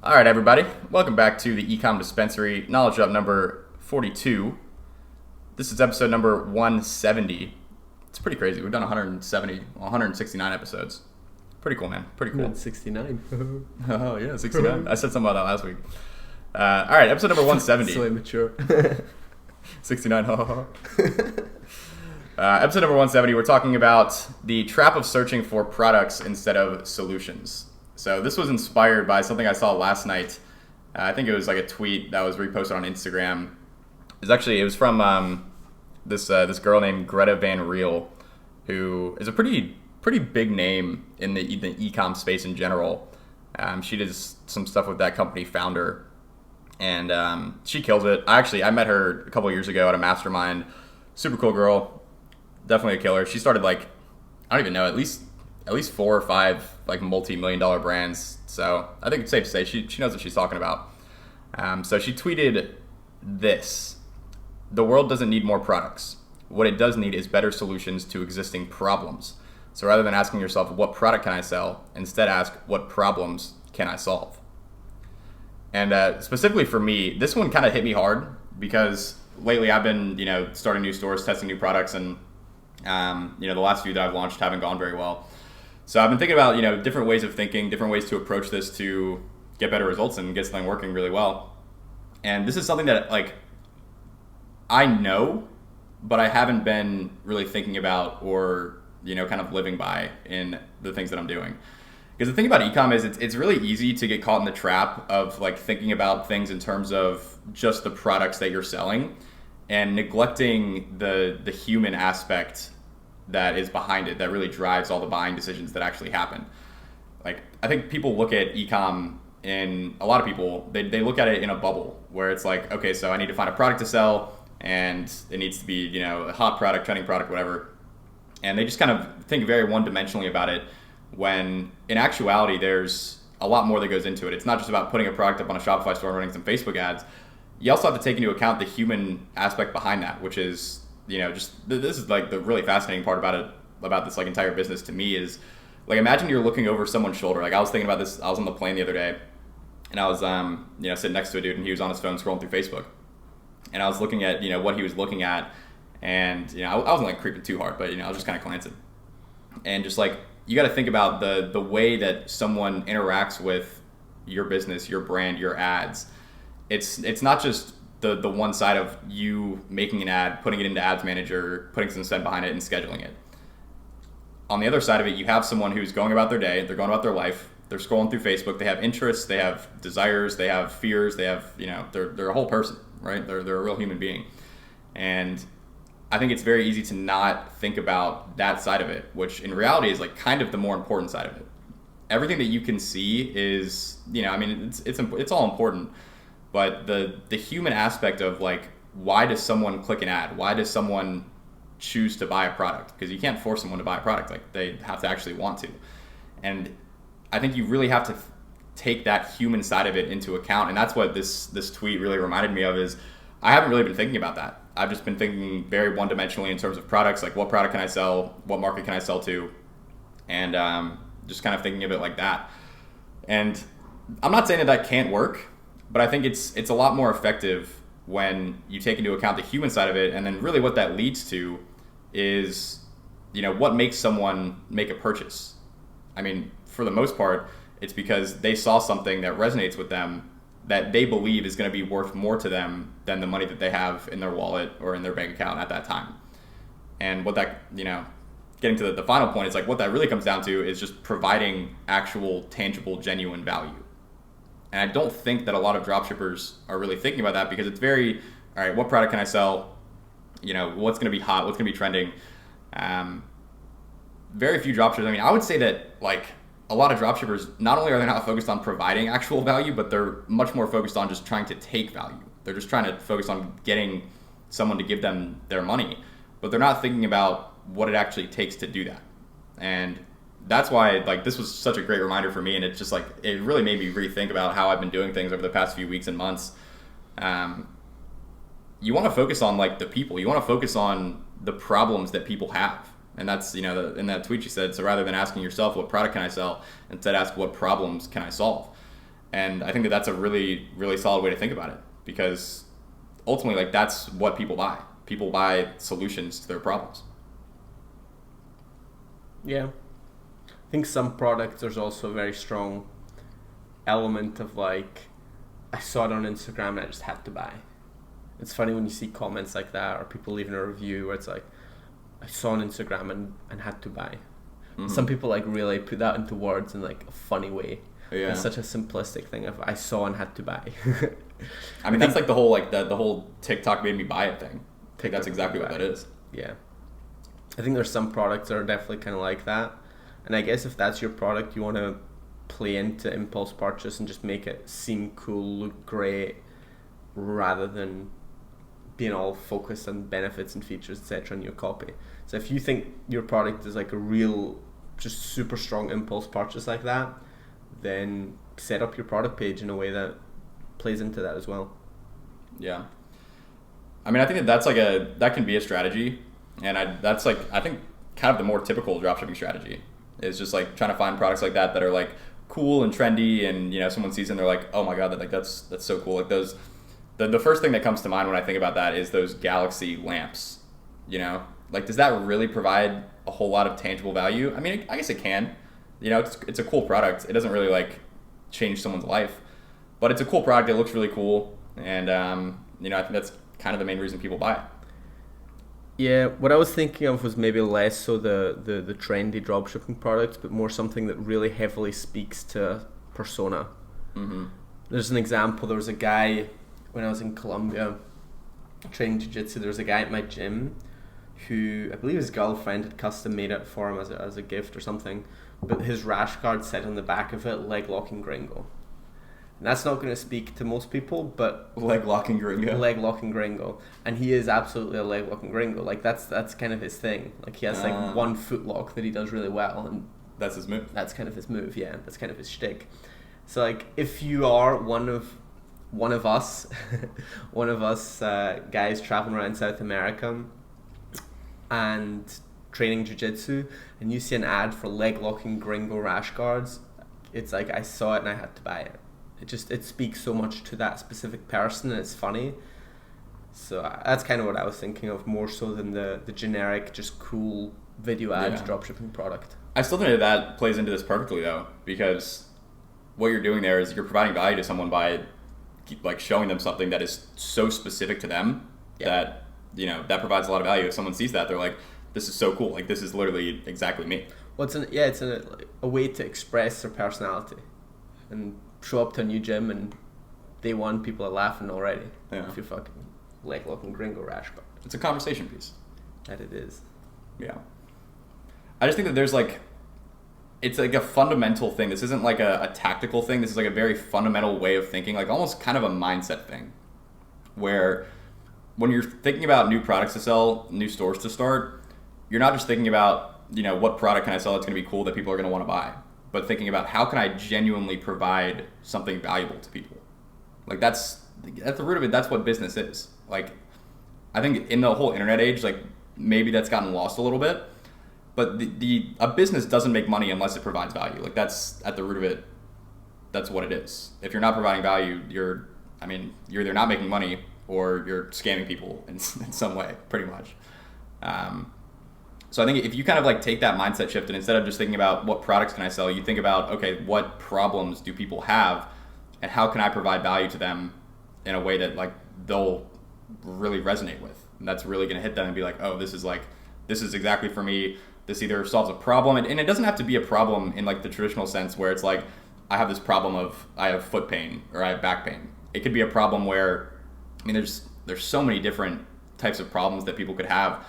All right, everybody. Welcome back to the Ecom Dispensary Knowledge Drop number 42. This is episode number 170. It's pretty crazy. We've done 169 episodes. Pretty cool, man. Pretty cool. 69. Oh, yeah, 69. I said something about that last week. All right, episode number 170. So immature. 69. Episode number 170, we're talking about the trap of searching for products instead of solutions. So this was inspired by something I saw last night. I think it was like a tweet that was reposted on Instagram. It was from this girl named Greta Van Riel, who is a pretty big name in the e-com space in general. She does some stuff with that company Founder, and she kills it. I met her a couple years ago at a mastermind. Super cool girl, definitely a killer. She started I don't even know, at least 4 or 5 multi-million-dollar brands. So I think it's safe to say she knows what she's talking about. So she tweeted this: "The world doesn't need more products. What it does need is better solutions to existing problems. So rather than asking yourself, what product can I sell? Instead ask, what problems can I solve?" And specifically for me, this one kind of hit me hard because lately I've been, starting new stores, testing new products, and the last few that I've launched haven't gone very well. So I've been thinking about, different ways of thinking, different ways to approach this to get better results and get something working really well. And this is something that I know, but I haven't been really thinking about or, kind of living by in the things that I'm doing. Because the thing about e-com is it's really easy to get caught in the trap of thinking about things in terms of just the products that you're selling and neglecting the human aspect that is behind it, that really drives all the buying decisions that actually happen. I think people look at e-com, and a lot of people, they look at it in a bubble where it's okay, so I need to find a product to sell, and it needs to be, a hot product, trending product, whatever. And they just kind of think very one-dimensionally about it, when in actuality, there's a lot more that goes into it. It's not just about putting a product up on a Shopify store and running some Facebook ads. You also have to take into account the human aspect behind that, which is, this is the really fascinating part about this entire business to me is imagine you're looking over someone's shoulder. I was thinking about this. I was on the plane the other day, and I was sitting next to a dude, and he was on his phone scrolling through Facebook, and I was looking at what he was looking at, and I wasn't creeping too hard, but I was just kind of glancing, and just you got to think about the way that someone interacts with your business, your brand, your ads. It's not just the one side of you making an ad, putting it into Ads Manager, putting some spend behind it, and scheduling it. On the other side of it, you have someone who's going about their day, they're going about their life, they're scrolling through Facebook, they have interests, they have desires, they have fears, they have, they're a whole person, right? They're a real human being. And I think it's very easy to not think about that side of it, which in reality is kind of the more important side of it. Everything that you can see is, it's all important. But the human aspect of why does someone click an ad? Why does someone choose to buy a product? Because you can't force someone to buy a product. They have to actually want to. And I think you really have to take that human side of it into account. And that's what this tweet really reminded me of is I haven't really been thinking about that. I've just been thinking very one-dimensionally in terms of products, what product can I sell? What market can I sell to? And just kind of thinking of it like that. And I'm not saying that can't work, but I think it's a lot more effective when you take into account the human side of it, and then really what that leads to is, what makes someone make a purchase. For the most part, it's because they saw something that resonates with them that they believe is going to be worth more to them than the money that they have in their wallet or in their bank account at that time. And what that, getting to the final point, is what that really comes down to is just providing actual, tangible, genuine value. And I don't think that a lot of dropshippers are really thinking about that because it's very, all right, what product can I sell? What's going to be hot? What's going to be trending? Very few dropshippers. I would say that a lot of dropshippers, not only are they not focused on providing actual value, but they're much more focused on just trying to take value. They're just trying to focus on getting someone to give them their money, but they're not thinking about what it actually takes to do that. And that's why this was such a great reminder for me, and it's just it really made me rethink about how I've been doing things over the past few weeks and months. You want to focus on the people. You want to focus on the problems that people have, and that's in that tweet she said. So rather than asking yourself what product can I sell, instead ask what problems can I solve. And I think that that's a really, really solid way to think about it, because ultimately, like, that's what people buy. People buy solutions to their problems. Yeah. I think some products, there's also a very strong element of like, I saw it on Instagram and I just had to buy. It's funny when you see comments like that or people leaving a review where it's like, I saw on Instagram and had to buy. Mm-hmm. Some people like really put that into words in like a funny way. Yeah. It's such a simplistic thing of I saw and had to buy. I mean, that's like the whole like the whole TikTok made me buy it thing. I think that's exactly what that is. Yeah. I think there's some products that are definitely kind of like that. And I guess if that's your product, you want to play into impulse purchase and just make it seem cool, look great, rather than being all focused on benefits and features, etc. in your copy. So if you think your product is like a real, just super strong impulse purchase like that, then set up your product page in a way that plays into that as well. Yeah. I mean, I think that can be a strategy, and that's like, I think kind of the more typical dropshipping strategy is just like trying to find products like that are like cool and trendy, and you know, someone sees them, they're like, oh my god, that's so cool. Like those, the first thing that comes to mind when I think about that is those Galaxy lamps. You know, like, does that really provide a whole lot of tangible value? I mean, I guess it can. You know, it's a cool product. It doesn't really like change someone's life, but it's a cool product. It looks really cool, and you know, I think that's kind of the main reason people buy it. Yeah, what I was thinking of was maybe less so the trendy dropshipping products, but more something that really heavily speaks to persona. Mm-hmm. There's an example. There was a guy when I was in Colombia training jiu-jitsu. There was a guy at my gym who, I believe his girlfriend had custom made it for him as a gift or something, but his rash guard said on the back of it, leg locking gringo. And that's not going to speak to most people, but leg locking gringo, and he is absolutely a leg locking gringo. Like that's kind of his thing. Like he has like one foot lock that he does really well, and that's his move. That's kind of his move. Yeah, that's kind of his shtick. So like, if you are one of us, guys traveling around South America and training jiu-jitsu, and you see an ad for leg locking gringo rash guards, it's like, I saw it and I had to buy it. It speaks so much to that specific person, and it's funny. So that's kind of what I was thinking of, more so than the generic, just cool video ad dropshipping product. I still think that plays into this perfectly, though, because what you're doing there is you're providing value to someone by like showing them something that is so specific to them that, you know, that provides a lot of value. If someone sees that, they're like, this is so cool. Like, this is literally exactly me. Well, it's a way to express their personality and show up to a new gym, and day one people are laughing already. Yeah. If you're fucking leg locking gringo rash guard. It's a conversation piece. That it is. Yeah. I just think that there's like, it's like a fundamental thing. This isn't like a tactical thing. This is like a very fundamental way of thinking, like almost kind of a mindset thing, where when you're thinking about new products to sell, new stores to start, you're not just thinking about, you know, what product can I sell that's going to be cool that people are going to want to buy, but thinking about how can I genuinely provide something valuable to people. Like that's at the root of it. That's what business is. Like, I think in the whole internet age, like maybe that's gotten lost a little bit, but a business doesn't make money unless it provides value. Like that's at the root of it. That's what it is. If you're not providing value, you're either not making money or you're scamming people in some way, pretty much. So I think if you kind of like take that mindset shift, and instead of just thinking about what products can I sell, you think about, okay, what problems do people have, and how can I provide value to them in a way that like they'll really resonate with, and that's really going to hit them and be like, oh, this is exactly for me. This either solves a problem, and it doesn't have to be a problem in like the traditional sense where it's like, I have this problem of I have foot pain or I have back pain. It could be a problem where, I mean, there's so many different types of problems that people could have.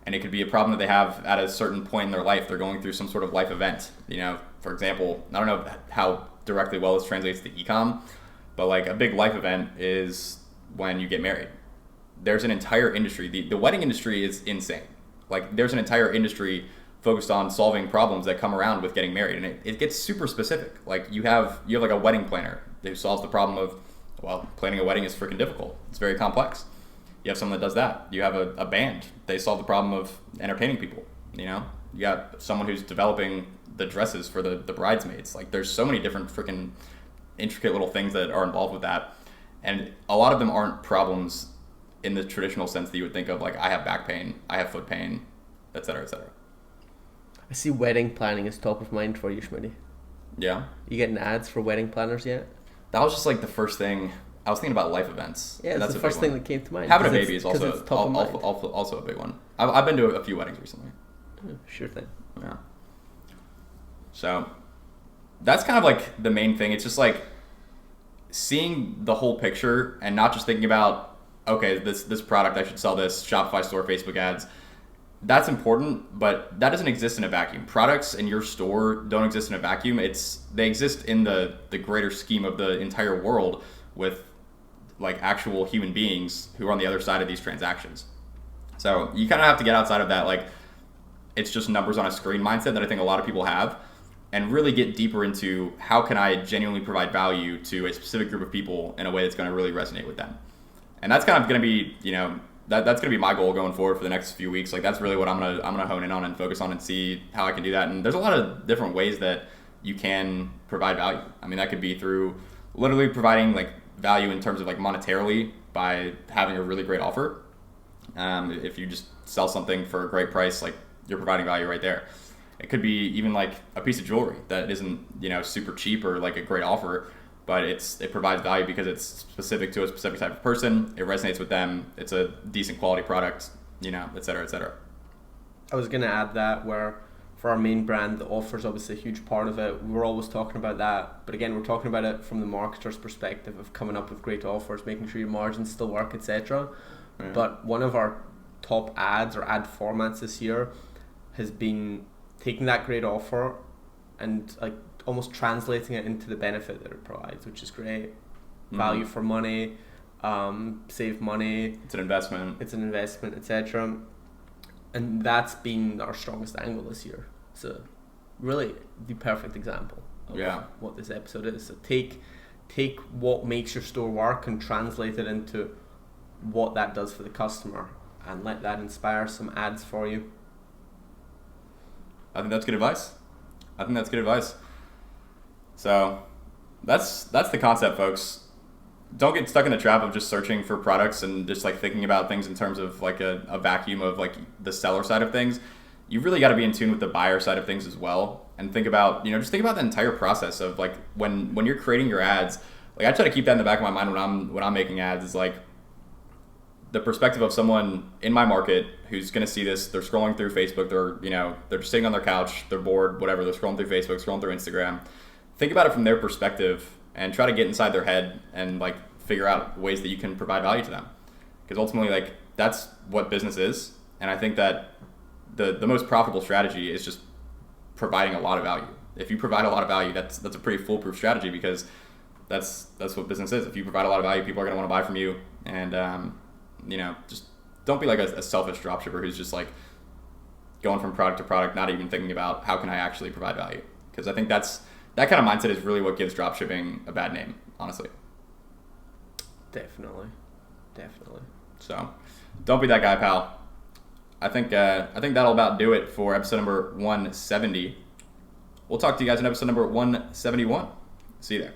And it could be a problem that they have at a certain point in their life. They're going through some sort of life event. You know, for example, I don't know how directly well this translates to e-com, but like a big life event is when you get married. There's an entire industry. The wedding industry is insane. Like there's an entire industry focused on solving problems that come around with getting married. And it gets super specific. Like you have like a wedding planner who solves the problem of, well, planning a wedding is freaking difficult. It's very complex. You have someone that does that. You have a band. They solve the problem of entertaining people. You know, you got someone who's developing the dresses for the bridesmaids. Like there's so many different freaking intricate little things that are involved with that. And a lot of them aren't problems in the traditional sense that you would think of, like I have back pain, I have foot pain, et cetera, et cetera. I see wedding planning is top of mind for you, Schmitty. Yeah. You getting ads for wedding planners yet? That was just like the first thing. I was thinking about life events. Yeah, that's the first thing that came to mind. Having a baby is also top also a big one. I've been to a few weddings recently. Sure thing. Yeah. So that's kind of like the main thing. It's just like seeing the whole picture and not just thinking about, okay, this product, I should sell this, Shopify store, Facebook ads. That's important, but that doesn't exist in a vacuum. Products in your store don't exist in a vacuum. They exist in the greater scheme of the entire world with like actual human beings who are on the other side of these transactions. So you kind of have to get outside of that, like it's just numbers on a screen mindset that I think a lot of people have, and really get deeper into how can I genuinely provide value to a specific group of people in a way that's going to really resonate with them. And that's kind of going to be, that's going to be my goal going forward for the next few weeks. Like that's really what I'm gonna hone in on and focus on and see how I can do that. And there's a lot of different ways that you can provide value. I mean, that could be through literally providing like value in terms of like monetarily by having a really great offer. If you just sell something for a great price, like you're providing value right there. It could be even like a piece of jewelry that isn't, super cheap or like a great offer, but it provides value because it's specific to a specific type of person. It resonates with them. It's a decent quality product, et cetera, et cetera. I was going to add that where for our main brand, the offer is obviously a huge part of it. We're always talking about that. But again, we're talking about it from the marketer's perspective of coming up with great offers, making sure your margins still work, etc. Yeah. But one of our top ads or ad formats this year has been taking that great offer and like almost translating it into the benefit that it provides, which is great. Mm-hmm. Value for money, save money. It's an investment, etc. And that's been our strongest angle this year. So really the perfect example of what this episode is. So take what makes your store work and translate it into what that does for the customer and let that inspire some ads for you. I think that's good advice. So that's the concept, folks. Don't get stuck in the trap of just searching for products and just like thinking about things in terms of like a vacuum of like the seller side of things. You really got to be in tune with the buyer side of things as well, and think about just think about the entire process of like when you're creating your ads. Like I try to keep that in the back of my mind when I'm making ads. Is like the perspective of someone in my market who's going to see this. They're scrolling through Facebook. They're just sitting on their couch. They're bored. Whatever. They're scrolling through Facebook. Scrolling through Instagram. Think about it from their perspective and try to get inside their head and like figure out ways that you can provide value to them. Because ultimately, like that's what business is. And I think that the most profitable strategy is just providing a lot of value. If you provide a lot of value, that's a pretty foolproof strategy, because that's what business is. If you provide a lot of value, people are going to want to buy from you. And just don't be like a selfish dropshipper who's just like going from product to product, not even thinking about how can I actually provide value. Because I think that kind of mindset is really what gives dropshipping a bad name, honestly. Definitely. So don't be that guy, pal. I think that'll about do it for episode number 170. We'll talk to you guys in episode number 171. See you there.